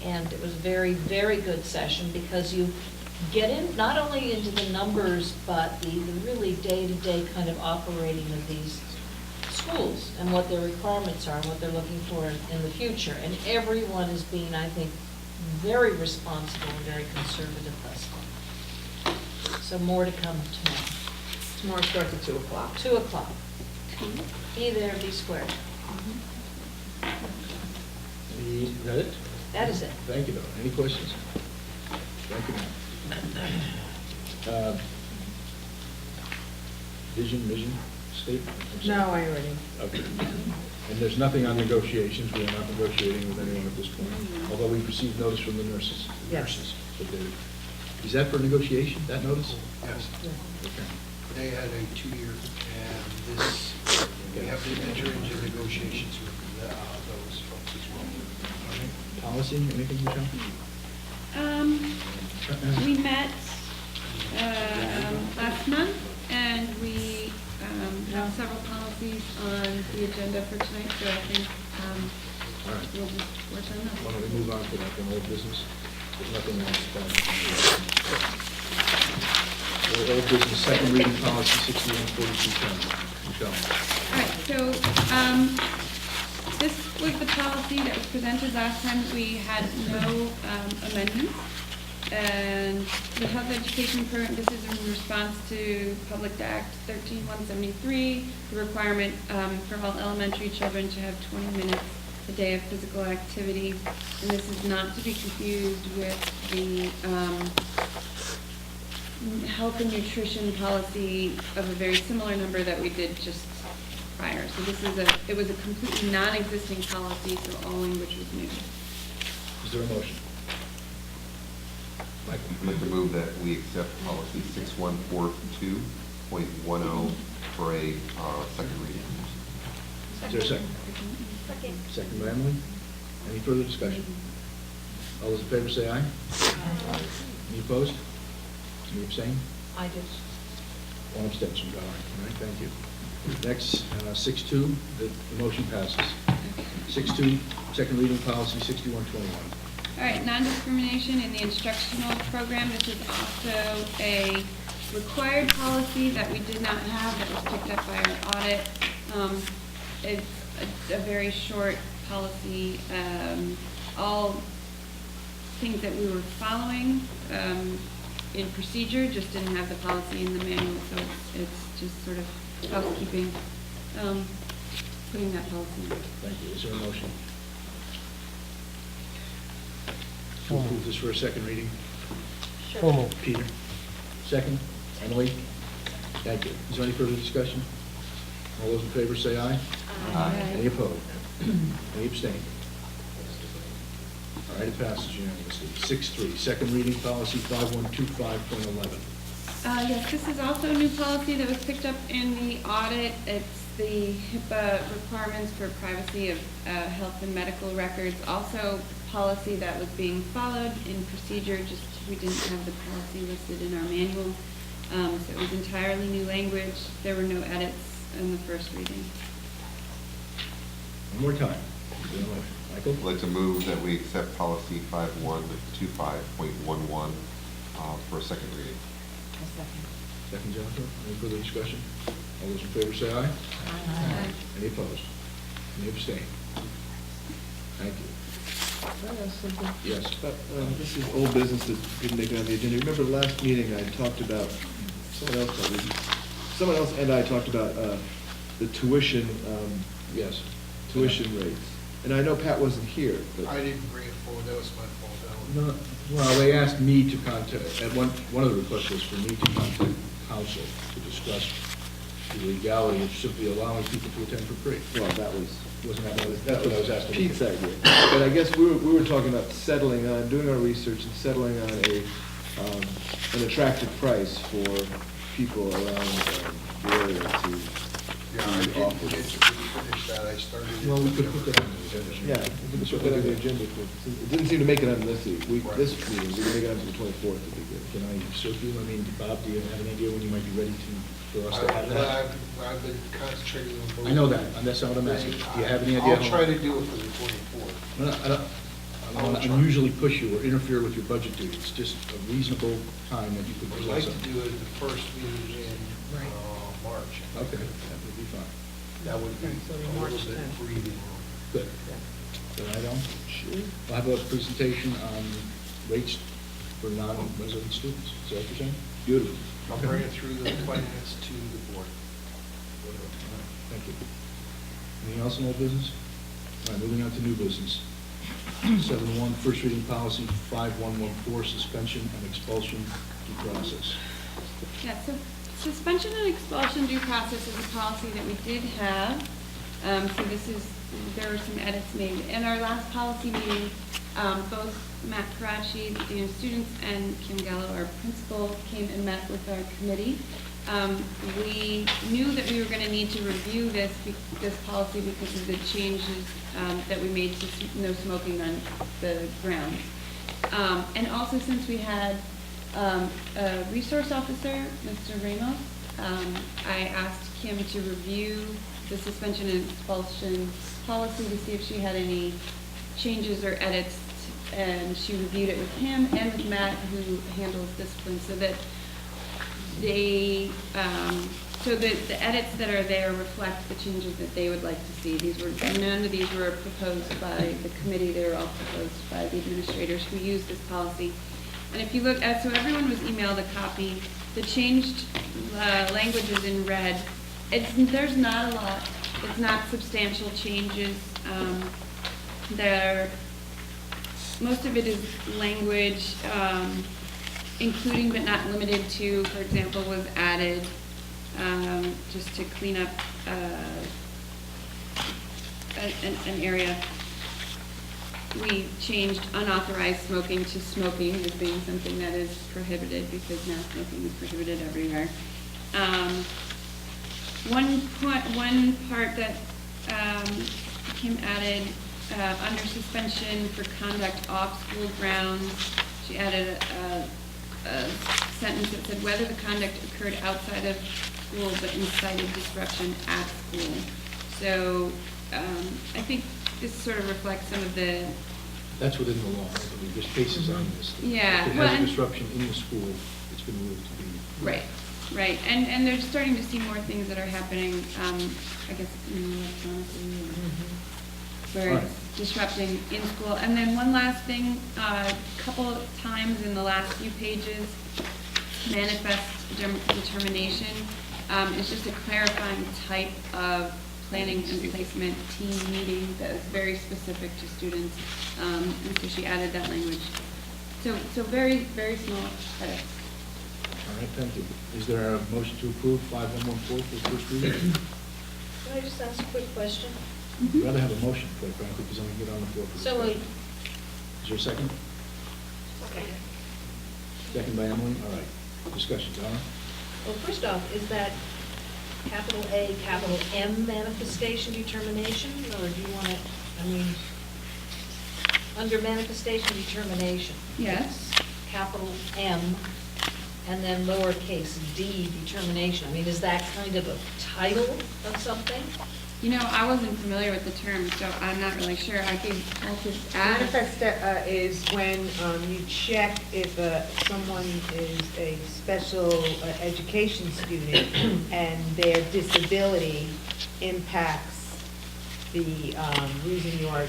And it was a very, very good session because you get in, not only into the numbers, but the really day-to-day kind of operating of these schools and what their requirements are and what they're looking for in the future. And everyone is being, I think, very responsible and very conservative thus far. So more to come tomorrow. Tomorrow starts at 2 o'clock. 2 o'clock. Be there, be square. Is that it? That is it. Thank you, Dawn. Any questions? Thank you, ma'am. Vision statement? I'm sorry. No, I already. Okay. And there's nothing on negotiations, we are not negotiating with anyone at this point, although we've received notice from the nurses. Yes. Nurses, but is that for negotiation, that notice? Yes. Okay. They had a 2-year, and this, we have to enter into negotiations with those folks as well. Policy, anything, Michelle? We met last month, and we have several policies on the agenda for tonight, so I think All right. we'll just work on Why those. don't we move on to that, then, old business? There's nothing else. Old business, second reading policy 614210. Michelle? All right, so this was the policy that was presented last time. We had no amendments. And the health education program, this is in response to Public Act 13173, the requirement for all elementary children to have 20 minutes a day of physical activity. And this is not to be confused with the health and nutrition policy of a very similar number that we did just prior. So this is it was a completely non-existing policy, so all language was new. Is there a motion? Michael? I'd like to move that we accept policy 6142.10 for a second reading. Is there a second? Second by Emily. Any further discussion? All those in favor say aye. Any opposed? Any abstain? I did. One abstention, all right, thank you. Next, 6.2, the motion passes. 6.2, second reading policy 6121. All right, non-discrimination in the instructional program. This is also a required policy that we did not have, that was picked up by our audit. It's a very short policy. All things that we were following in procedure, just didn't have the policy in the manual, so it's just sort of housekeeping, putting that policy in. Thank you. Is there a motion? To approve this for a second reading? Sure. Peter? Second? Emily? Thank you. Is there any further discussion? All those in favor say aye. Any opposed? Any abstain? All right, it passes unanimously. 6.3, second reading policy 5125.11. Yes, this is also a new policy that was picked up in the audit. It's the HIPAA requirements for privacy of health and medical records. Also, policy that was being followed in procedure, just we didn't have the policy listed in our manual. So it was entirely new language. There were no edits in the first reading. One more time. Is there a motion? Michael? I'd like to move that we accept policy 5125.11 for a second reading. Second, Jennifer. Any further discussion? All those in favor say aye. Any opposed? Any abstain? Thank you. Can I ask something? Yes. This is old business that didn't make it on the agenda. Remember the last meeting I talked about, someone else and I talked about the tuition, Yes. tuition rates. And I know Pat wasn't here, but. I didn't bring it forward, that was my fault. No, well, they asked me to contact, and one of the requests was for me to contact council to discuss the legality of simply allowing people to attend for free. Well, that was. Wasn't that, that's what I was asking. Pete's idea. But I guess we were talking about settling on, doing our research and settling on an attractive price for people around the area to Yeah, I didn't get to finish that, I started. it Well, we could September. put that on the agenda. Yeah, we can put that on the agenda for, it didn't seem to make it on this week, Right. this meeting, we can make it on to the 24th, it'd be good. Can I usurp you? I mean, Bob, do you have an idea when you might be ready for us to have that? I've been concentrating on both. I know that, and that's not what I'm asking. Do you have any idea? I'll try to do it for the 24th. No, I don't want to unusually push you or interfere with your budget duties, just a reasonable time that you could I'd do like to something. do it the first meeting in March. Okay, that would be fine. That would be So a March little bit 10th. breathing room. Good. Good, I don't. Sure. We'll have a presentation on rates for non-resident students. Is that what you're saying? Beautiful. I'll bring it through the finance to the board. All right, thank you. Anything else in old business? All right, moving on to new business. 7.1, first reading policy 5114, suspension and expulsion due process. Yeah, so suspension and expulsion due process is a policy that we did have. So there were some edits made. In our last policy meeting, both Matt Karachi, the Dean of Students, and Kim Gallo, our principal, came and met with our committee. We knew that we were going to need to review this policy because of the changes that we made to no smoking on the grounds. And also since we had a resource officer, Mr. Ramos, I asked Kim to review the suspension and expulsion policy to see if she had any changes or edits, and she reviewed it with him and with Matt, who handles discipline, so that they, so that the edits that are there reflect the changes that they would like to see. None of these were proposed by the committee, they were all proposed by the administrators who use this policy. And if you look at, so everyone was emailed a copy, the changed language is in red. There's not a lot, it's not substantial changes. Most of it is language, including but not limited to, for example, was added just to clean up an area. We changed unauthorized smoking to smoking as being something that is prohibited, because now smoking is prohibited everywhere. One part that Kim added, under suspension for conduct off school grounds, she added a sentence that said whether the conduct occurred outside of school but incited disruption at school. So I think this sort of reflects some of the. That's within the law, I believe. There's cases on this. Yeah, If it well, has a and- disruption in the school, it's been ruled to be. Right, right, and they're starting to see more things that are happening, I guess, electronically, where Right. it's disrupting in school. And then one last thing, a couple of times in the last few pages, manifest determination is just a clarifying type of planning and placement team meeting that is very specific to students, and so she added that language. So very, very small edits. All right, thank you. Is there a motion to approve 5114 for first reading? Can I just ask a quick question? I'd rather have a motion, quite frankly, because I'm going to get on the floor for So, discussion. Is there a second? okay. Second by Emily? All right. Discussion, Donna? Well, first off, is that capital A, capital M manifestation determination, or do you want to, I mean, under manifestation determination? Yes. Capital M, and then lowercase d determination. I mean, is that kind of a title of something? You know, I wasn't familiar with the term, so I'm not really sure. I could add. Manifest is when you check if someone is a special education student and their disability impacts the reason you are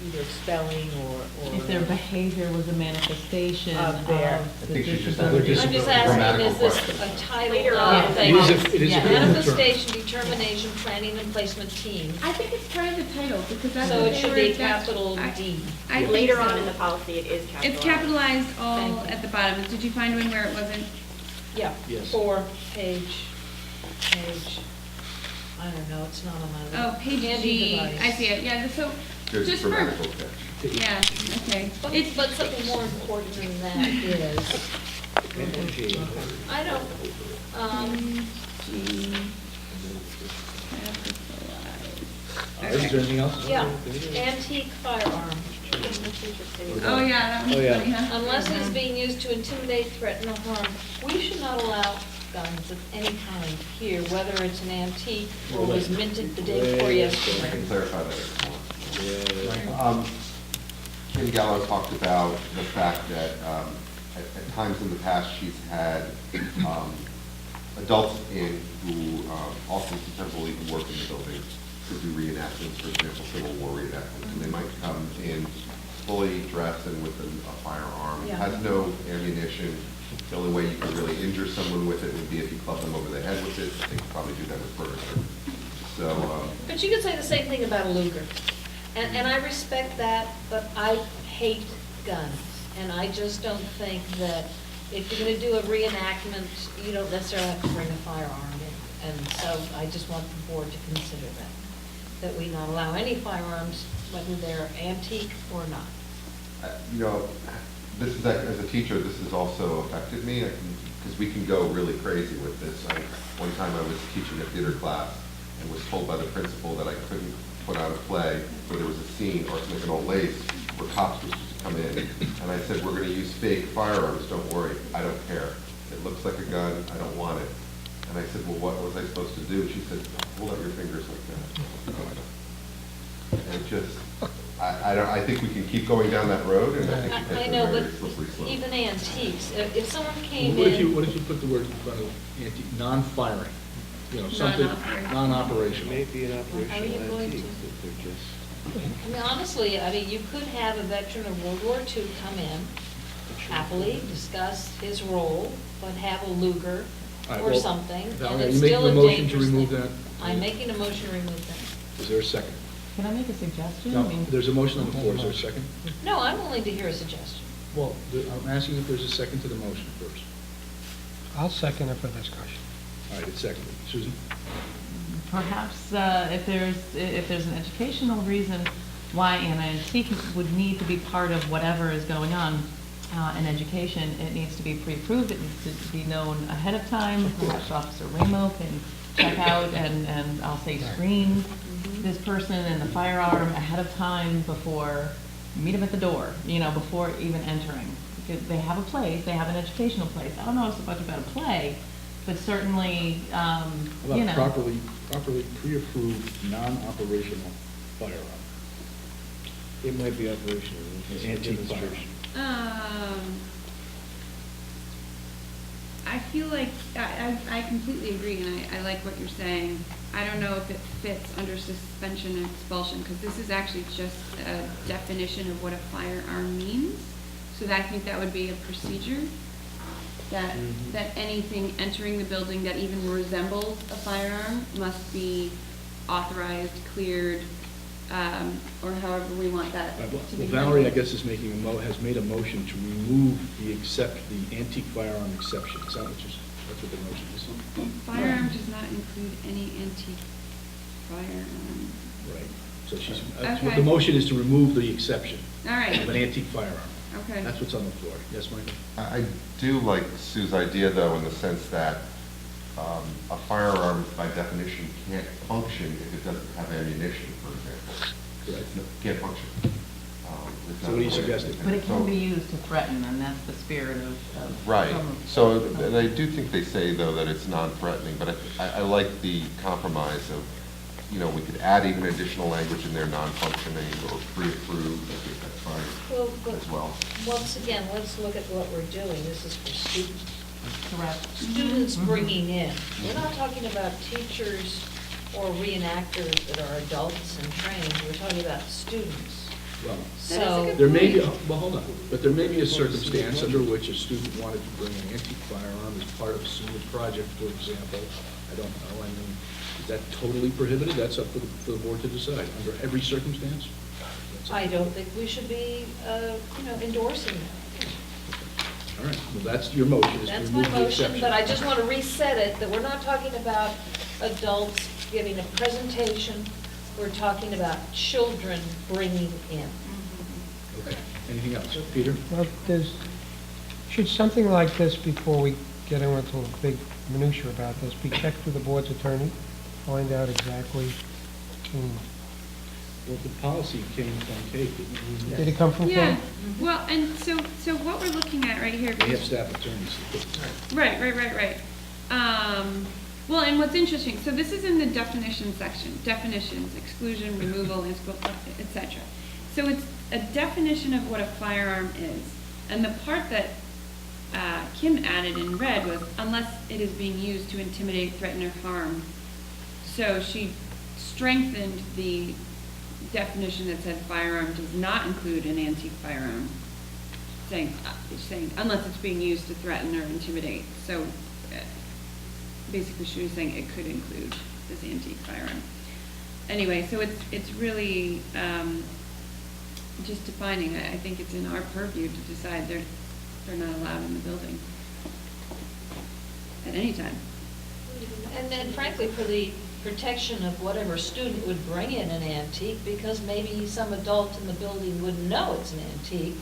either expelling or. If their behavior was a manifestation Of of their- the think she just disability. added I'm just Grammatical asking, is this question. a title Later of on. thing? It is a good term. Manifestation determination planning and placement team. I think it's part of the title, because that's So what it they should were. be that's- capital I- D. I think Later so. on in the policy, it is capitalized. It's capitalized all Thank you. at the bottom. Did you find one where it wasn't? Yeah, Yes. 4, page, I don't know, it's not on my Oh, list. page Handy G. device. I see it. Yeah, so There's just for, grammatical catch. yeah, okay. It's, But something more important than that is, I don't, G. Is there anything else? Yeah, antique firearm. Oh, yeah, that Oh, one's yeah. funny, huh? Unless it's being used to intimidate, threaten, or harm, we should not allow guns of any kind here, whether it's an antique or was minted the day before I yesterday. can clarify that if you want. Yeah. Kim Gallo talked about the fact that at times in the past, she's had adults in who also sometimes will even work in the building to do reenactments, for example, Civil War reenactments. And they might come in fully dressed and with a firearm. It Yeah. has no ammunition. The only way you could really injure someone with it would be if you clubbed them over the head with it. They could probably do that with furniture. So, But you could say the same thing about a Luger. And I respect that, but I hate guns. And I just don't think that if you're gonna do a reenactment, you don't necessarily have to bring a firearm in. And so I just want the board to consider that we not allow any firearms, whether they're antique or not. you know, this is, as a teacher, this has also affected me, because we can go really crazy with this. One time I was teaching a theater class and was told by the principal that I couldn't put on a play where there was a scene or like an old lace where cops were supposed to come in. And I said, we're going to use fake firearms, don't worry, I don't care. It looks like a gun, I don't want it. And I said, well, what was I supposed to do? She said, hold out your fingers like that. And it just, I think we can keep going down that road, and I think it I gets know, a very but slippery slope. even antiques, if someone came What if in. you put the word in front of antique, non-firing? You know, something, Non-operational. non-operational. Maybe an How are you operational going antique, to- that they're just. I mean, honestly, you could have a veteran of World War II come in, happily discuss his role, but have a Luger All right, or well, something, Valerie, and are it's you making still a a motion to dangerous remove thing. that? I'm making a motion to remove that. Is there a second? Can I make a suggestion? No, I mean, there's a motion on the floor, is there a second? No, I'm willing to hear a suggestion. Well, I'm asking if there's a second to the motion first. I'll second it for discussion. All right, it's seconded. Susan? Perhaps if there's an educational reason why an antique would need to be part of whatever is going on in education, it needs to be pre-approved, it needs to be known ahead of time. Perhaps Officer Ramo can check out and I'll say screen this person and the firearm ahead of time before, meet them at the door, before even entering. Because they have a place, they have an educational place. I don't know so much about a play, but certainly, How about properly pre-approved, non-operational firearm? It might be operational. it's a Antique demonstration. I feel like, I completely agree, and I like what you're saying. I don't know if it fits under suspension and expulsion, because this is actually just a definition of what a firearm means. So I think that would be a procedure, that anything entering the building that even resembles a firearm must be authorized, cleared, or however we want that All right, to be. Well, Valerie, I handled. guess, has made a motion to remove the antique firearm exception. Is that that's what the motion is? Firearm does not include any antique firearm. Right. So she's, Okay. the motion is to remove the exception All right, of an antique firearm. okay. That's what's on the floor. Yes, Michael? I do like Sue's idea, though, in the sense that a firearm, by definition, can't function if it doesn't have ammunition, for example. Correct. It can't function. It's So not what are you the way- suggesting? but it can So- be used to threaten, and that's the spirit of. Right, some- so, and I do think they say, though, that it's non-threatening, but I like the compromise of, we could add even additional language in there, non-functioning or pre-approved, I think that's fine Well, but as well. once again, let's look at what we're doing. This is for students. Correct. Students bringing in. We're not talking about teachers or reenactors that are adults and trained. We're talking about students. Well, So, there may be, well, hold on, but there may be a circumstance under which a student wanted to bring an antique firearm as part of a senior project, for example. I don't know, is that totally prohibited? That's up for the board to decide, under every circumstance? That's up- I don't think we should be, endorsing that. All right, well, that's your motion, is to That's my remove the motion, exception. but I just want to reset it, that we're not talking about adults giving a presentation. We're talking about children bringing in. Okay, anything else? Peter? Well, should something like this, before we get into a big minutia about this, be checked with the board's attorney? find out exactly? Well, the policy came from Kate, didn't it? Did it come from Yeah, Ken? well, and so what we're looking at right here. They have staff attorneys. Right. Well, and what's interesting, so this is in the definition section, definitions, exclusion, removal, et cetera. So it's a definition of what a firearm is. And the part that Kim added in red was unless it is being used to intimidate, threaten, or harm. So she strengthened the definition that said firearm does not include an antique firearm, saying unless it's being used to threaten or intimidate. So basically she was saying it could include this antique firearm. Anyway, so it's really just defining. I think it's in our purview to decide they're not allowed in the building at any time. And then frankly, for the protection of whatever student would bring in an antique, because maybe some adult in the building wouldn't know it's an antique,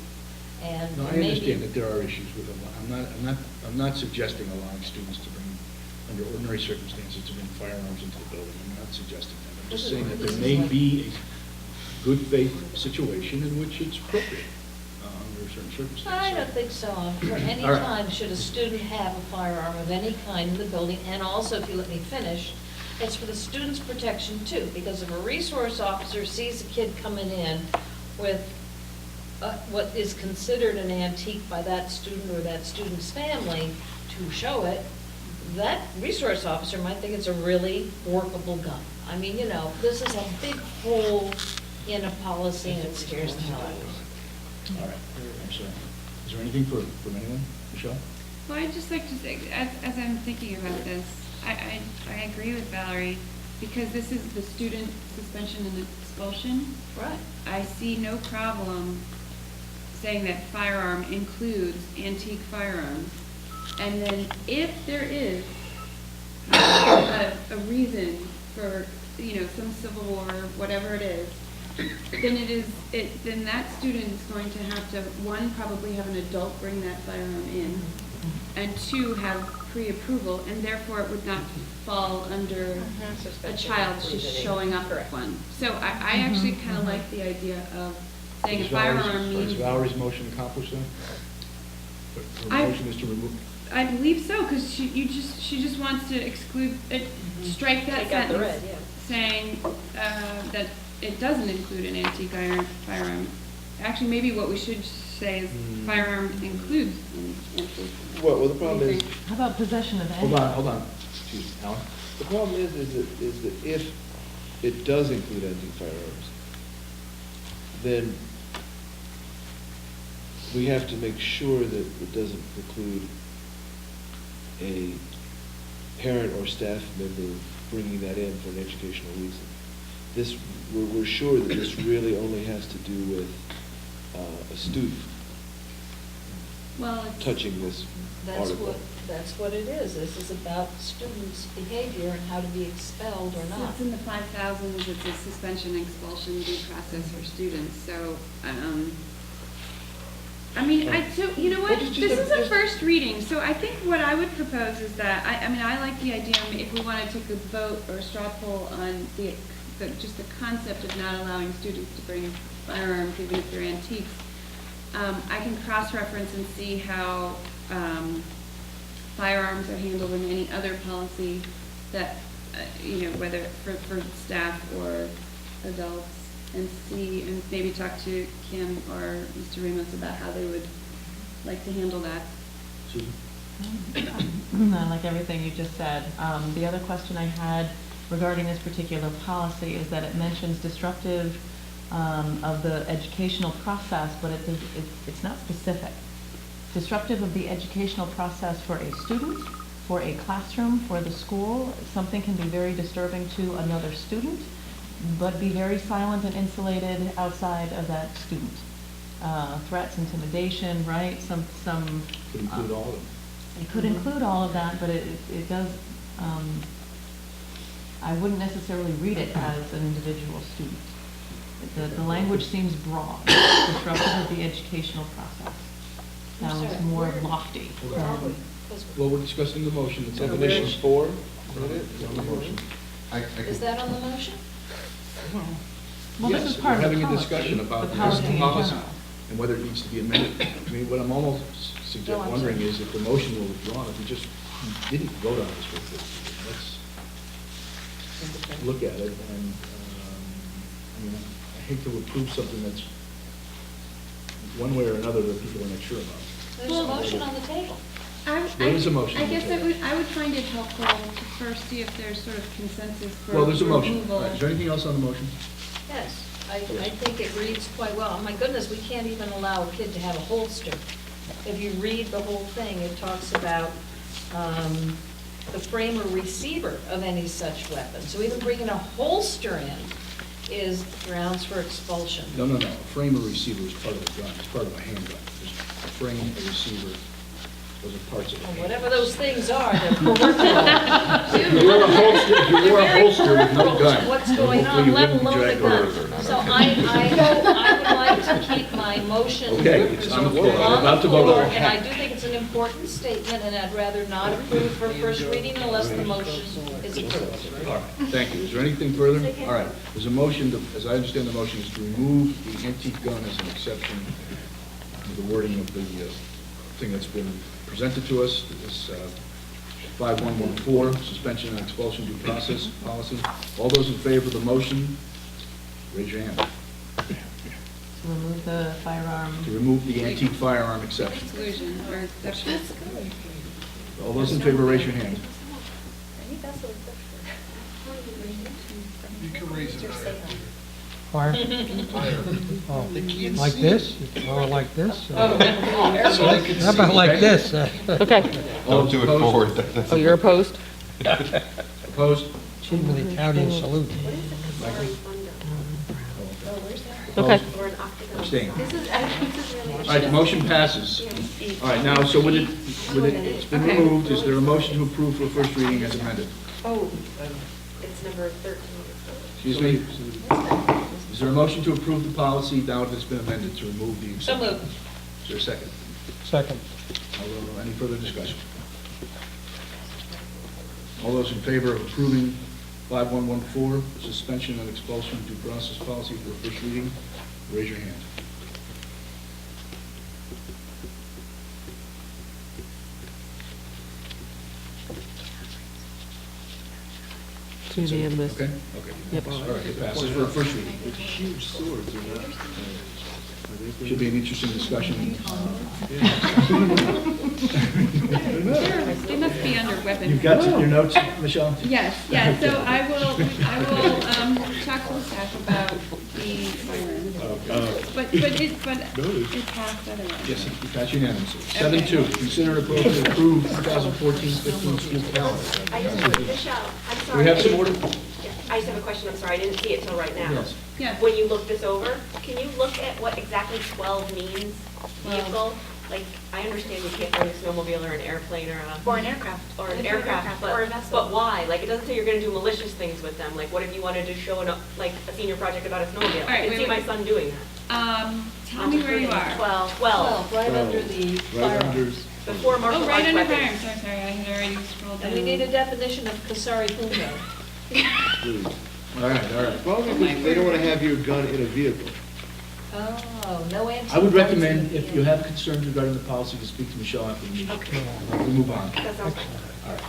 and No, I maybe. understand that there are issues with them. I'm not suggesting allowing students to bring, under ordinary circumstances, to bring firearms into the building. I'm not suggesting that. I'm just saying that there may be a good faith situation in which it's appropriate under certain circumstances. I don't think so. For any All right. time should a student have a firearm of any kind in the building, and also, if you let me finish, it's for the student's protection too, because if a resource officer sees a kid coming in with what is considered an antique by that student or that student's family to show it, that resource officer might think it's a really workable gun. I mean, you know, this is a big hole in a policy, and it scares the hell out of me. All right, I'm sorry. Is there anything from anyone? Michelle? Well, I'd just like to say, as I'm thinking about this, I agree with Valerie, because this is the student suspension and expulsion. Right. I see no problem saying that firearm includes antique firearms. And then if there is a reason for, some civil war, whatever it is, then that student is going to have to, one, probably have an adult bring that firearm in, and two, have pre-approval, and therefore it would not fall under a child just showing up with one. So I actually kind of like the idea of saying a Is Valerie's- firearm Is means. Valerie's motion accomplished then? Her I- motion is to remove, I believe so, because she just wants to exclude, strike that Take out the red, sentence, yeah. saying that it doesn't include an antique firearm. Actually, maybe what we should say is firearm includes an antique. Well, the problem is, How about possession of any? hold on, excuse me, Alan? the problem is that if it does include antique firearms, then we have to make sure that it doesn't preclude a parent or staff member bringing that in for an educational reason. This, we're sure that this really only has to do with a student Well, it's. touching this article. That's what it is. This is about students' behavior and how to be expelled or So not. it's in the 5,000s, it's a suspension, expulsion, due process for students, so, so, you know what, Well, just- this is a just- first reading, so I think what I would propose is that, I like the idea, if we want to take a vote or a straw poll on just the concept of not allowing students to bring firearms, even if they're antiques, I can cross-reference and see how, firearms are handled in any other policy that, whether for staff or adults, and see, and maybe talk to Kim or Mr. Ramos about how they would like to handle that. Susan? I like everything you just said. The other question I had regarding this particular policy is that it mentions disruptive of the educational process, but it's not specific. Disruptive of the educational process for a student, for a classroom, for the school. Something can be very disturbing to another student, but be very silent and insulated outside of that student. Threats, intimidation, right? Some. Could include all of them. It could include all of that, but it does, I wouldn't necessarily read it as an individual student. The language seems broad, disruptive of the educational process. Sounds more lofty. Well, we're discussing the motion. It's on the Definition motion. 4, is that it? It's on the motion. Is that on the motion? Well, this is Yes, part of we're the having a policy, discussion about the this policy in policy general. and whether it needs to be amended. I mean, what I'm almost No, I'm wondering sorry. is if the motion were withdrawn, if we just didn't vote on this for the let's look at it, and, I mean, I hate to approve something that's one way or another that people are not sure about. There's a motion on the table. There is a motion I on the guess table. I would find it helpful to first see if there's sort of consensus for Well, there's a motion. removal. All right, is there anything else on the motion? Yes, I think it reads quite well. Oh, my goodness, we can't even allow a kid to have a holster. If you read the whole thing, it talks about the frame or receiver of any such weapon. So even bringing a holster in is grounds for expulsion. No, no, no. A frame or receiver is part of a gun. It's part of a handgun. There's a frame, a receiver, those are parts of it. Well, whatever those things are, they're peripheral. If you wore a holster, if you wore a holster with no gun. What's going hopefully on, you let wouldn't be alone the dragged over. gun. So I would like to keep my motion Okay, it's on the floor. I'm about to vote on it. And I do think it's an important statement, and I'd rather not approve for first reading unless the motion is approved. All right, thank you. Is there anything further? All right, there's a motion, as I understand the motion, is to remove the antique gun as an exception to the wording of the thing that's been presented to us, this 5114, suspension and expulsion due process policy. All those in favor of the motion, raise your hand. To remove the firearm. To remove the antique firearm exception. Exclusion or exception. All those in favor, raise your hand. You can raise it higher. Fire? Higher. Oh, They can't like see this? Or like this? So they can How see. about like this? Okay. All Don't do it opposed? forward. Oh, you're opposed? Opposed? Chief with the Italian salute. Okay. Opposed? Abstain. All right, the motion passes. All right, now, so it's been removed, is there a motion to approve for first reading as amended? Oh, it's number 13. Excuse me? Is there a motion to approve the policy now that it's been amended to remove the So exception? moved. Is there a second? Second. Any further discussion? All those in favor of approving 5114, suspension and expulsion due process policy for first reading, raise your hand. It's unanimous. Okay? Okay. Yep. All right, it passes for first reading. With huge swords, are not, Should be an interesting discussion. They must be under weapons. You've got your notes, Michelle? Yes, yeah, so I will talk to the staff about the firearms. But it passed otherwise. Yes, it passed unanimously. 7-2, consider it appropriate to approve 2014-15 school calendar. Michelle, I'm Do sorry. we have some order? Yeah, I just have a question, I'm sorry, I didn't see it till right now. Yes. Yes. When you look this over, can you look at what exactly 12 means, vehicle? Like, I understand you can't bring a snowmobile or an airplane or a... Or an aircraft. Or an aircraft, or a vessel. but why? Like, it doesn't say you're gonna do malicious things with them. Like, what if you wanted to show like a senior project about a snowmobile? All right, I can wait, see my wait. son doing that. Tell me where you are. 12, 12, right under the right under, firearms. before martial Oh, arts right under weapons. firearms, sorry, I had already scrolled down. And we need a definition of Kasari Pundo. please. All right. Probably because they don't want to have your gun in a vehicle. Oh, no antique. I would guns recommend, in the if you have concerns regarding the policy, to speak to Michelle after the meeting. Okay. We'll move on. That sounds good. All right.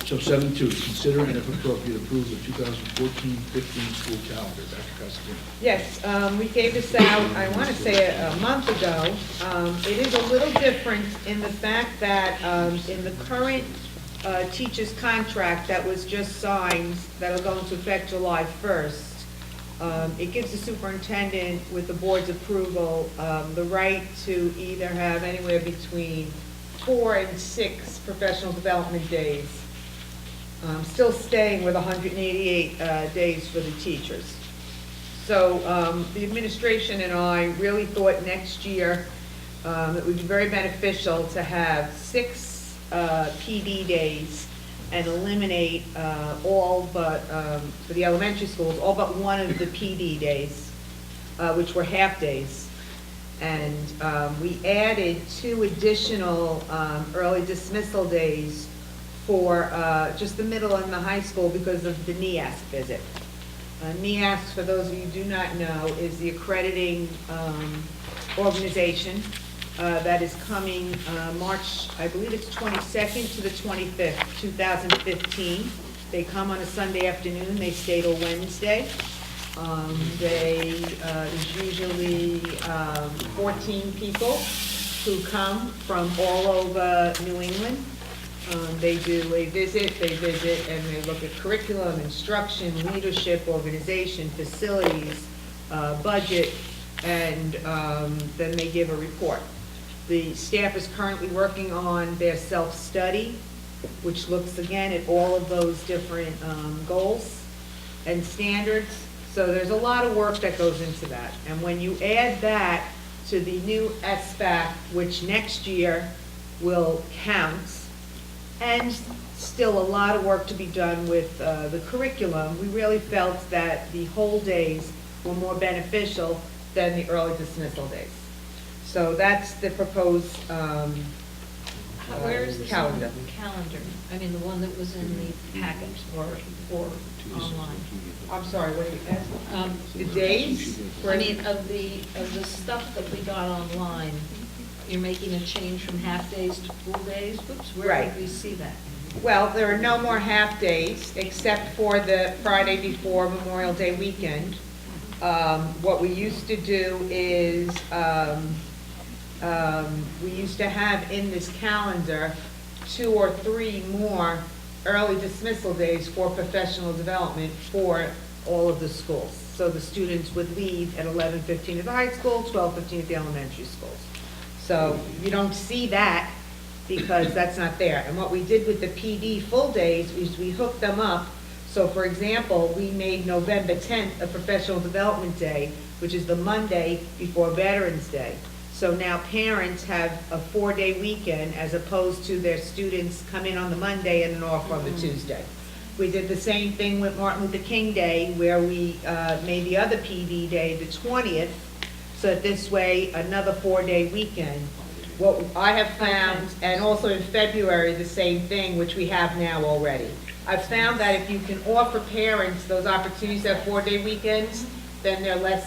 So 7-2, consider and if appropriate, approve the 2014-15 school calendar. Dr. Costantino. Yes, we gave this out, I want to say a month ago. It is a little different in the fact that in the current teacher's contract that was just signed, that'll go into effect July 1st, it gives the superintendent, with the board's approval, the right to either have anywhere between 4 and 6 professional development days. Still staying with 188 days for the teachers. So the administration and I really thought next year it would be very beneficial to have 6 PD days and eliminate all but, for the elementary schools, all but one of the PD days, which were half days. And we added 2 additional early dismissal days for just the middle and the high school because of the NEASC visit. NEASC, for those of you who do not know, is the accrediting organization that is coming March, I believe it's 22nd to the 25th, 2015. They come on a Sunday afternoon, they stay till Wednesday. There's usually 14 people who come from all over New England. They do a visit, and they look at curriculum, instruction, leadership, organization, facilities, budget, and then they give a report. The staff is currently working on their self-study, which looks again at all of those different goals and standards. So there's a lot of work that goes into that. And when you add that to the new SBAC, which next year will count, and still a lot of work to be done with the curriculum, we really felt that the whole days were more beneficial than the early dismissal days. So that's the proposed Where is the calendar. calendar? I mean, the one that was in the packet or online? I'm sorry, what did you ask? The days? I mean, of the stuff that we got online, you're making a change from half-days to full days? Whoops, where Right. did we see that? Well, there are no more half-days, except for the Friday before Memorial Day weekend. What we used to do is, we used to have in this calendar 2 or 3 more early dismissal days for professional development for all of the schools. So the students would leave at 11:15 at the high school, 12:15 at the elementary schools. So you don't see that because that's not there. And what we did with the PD full days is we hooked them up. So for example, we made November 10th a professional development day, which is the Monday before Veterans Day. So now parents have a 4-day weekend as opposed to their students come in on the Monday and then off on the Tuesday. We did the same thing with Martin Luther King Day, where we made the other PD day the 20th, so that this way, another 4-day weekend. What I have found, and also in February, the same thing, which we have now already. I've found that if you can offer parents those opportunities to have 4-day weekends, then there's less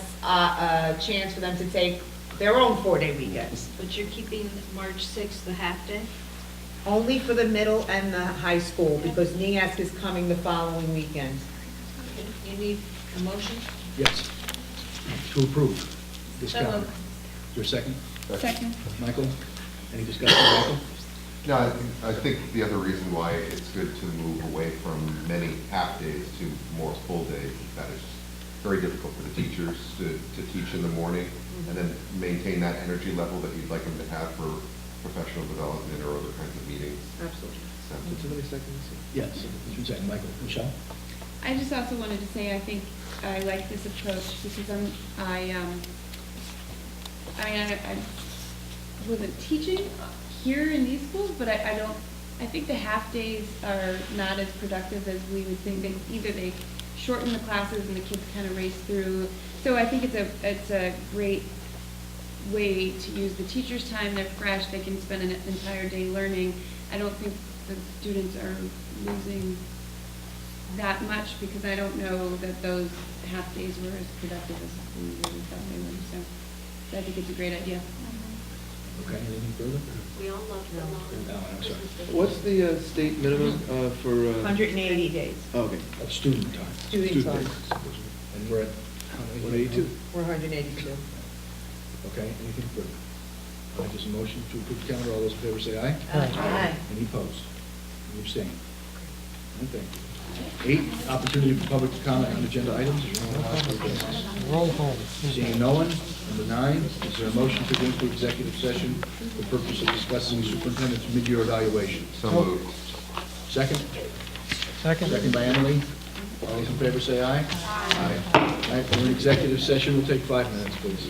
chance for them to take their own 4-day weekends. But you're keeping March 6th the half-day? Only for the middle and the high school, because NEASC is coming the following weekend. You need a motion? Yes. To approve this So calendar. moved. Is there a second? Second. Michael? Any discussion, Michael? No, I think the other reason why it's good to move away from many half-days to more full days is that it's very difficult for the teachers to teach in the morning and then maintain that energy level that you'd like them to have for professional development or other kinds of meetings. Absolutely. Did somebody second this? Yes. Mr. Second, Michael. Michelle? I just also wanted to say, I think I like this approach because I wasn't teaching here in these schools, but I think the half-days are not as productive as we would think. Either they shorten the classes and the kids kind of race through. So I think it's a great way to use the teacher's time. They're fresh, they can spend an entire day learning. I don't think the students are losing that much because I don't know that those half-days were as productive as we really thought they would. So I think it's a great idea. Okay, anything further? We all love the long No, I'm sorry. Christmas days. What's the state minimum for? 180 days, Oh, okay. That's student time. Student time. And we're at how many? 182. We're 182. Okay, anything further? There's a motion to approve the calendar. All those in favor say aye. Aye. Any opposed? Any abstain? Okay. 8, opportunity for public to comment on agenda items. Is there anyone who wants to address this? Roll call. Seeing no one. Number 9, is there a motion to go into executive session for the purpose of discussing superintendent's mid-year evaluation? So moved. Second? Second. Second by Emily. All those in favor say aye. Aye. All right, we're in executive session. We'll take 5 minutes, please.